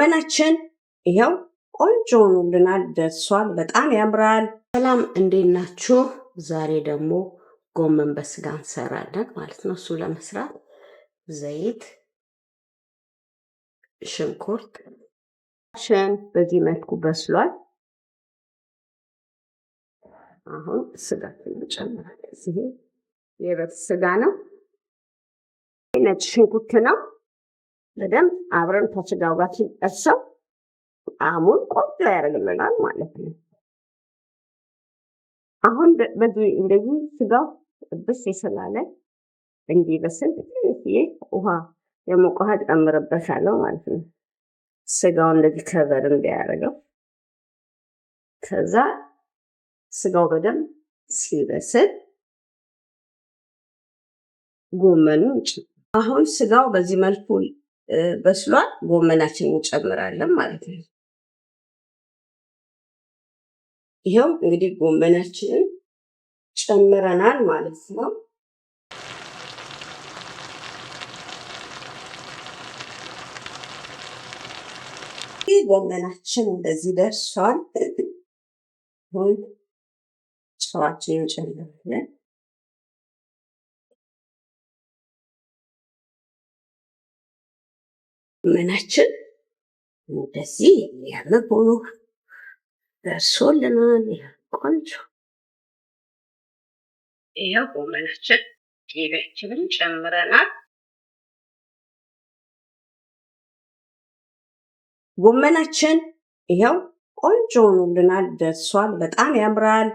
ጎመናችን ይኸው ቆንጆ ሆኖልናል ደርሷል። በጣም ያምራል። ሰላም እንዴት ናችሁ? ዛሬ ደግሞ ጎመን በስጋ እንሰራለን ማለት ነው። እሱ ለመስራት ዘይት፣ ሽንኩርት በዚህ መልኩ በስሏል። አሁን ስጋችን እንጨምራለን። እዚህ የበግ ስጋ ነው። ነጭ ሽንኩርት ነው። በደንብ አብረን ከስጋው ጋር ሲጠብሰው ጣዕሙን ቆንጆ ያደርግልናል ማለት ነው። አሁን በዚህ እንደዚህ ስጋው ጥብስ ስላለ እንዲበስል ትንሽዬ ውሃ የሞቀ ውሃ ጨምርበታለሁ ማለት ነው። ስጋው እንደዚህ ከቨር እንዲያደርገው። ከዛ ስጋው በደንብ ሲበስል ጎመኑ አሁን ስጋው በዚህ መልኩ በስሏል። ጎመናችንን እንጨምራለን ማለት ነው። ይኸው እንግዲህ ጎመናችንን ጨምረናል ማለት ነው። ይህ ጎመናችን እንደዚህ ደርሷል። ጨዋችንን እንጨምራለን። ጎመናችን እንደዚህ የሚያምር ሆኖ ደርሶልናል። ቆንጆ ይኸው ጎመናችን ቂቤያችንን ጨምረናል። ጎመናችን ይኸው ቆንጆ ሆኖልናል ደርሷል። በጣም ያምራል።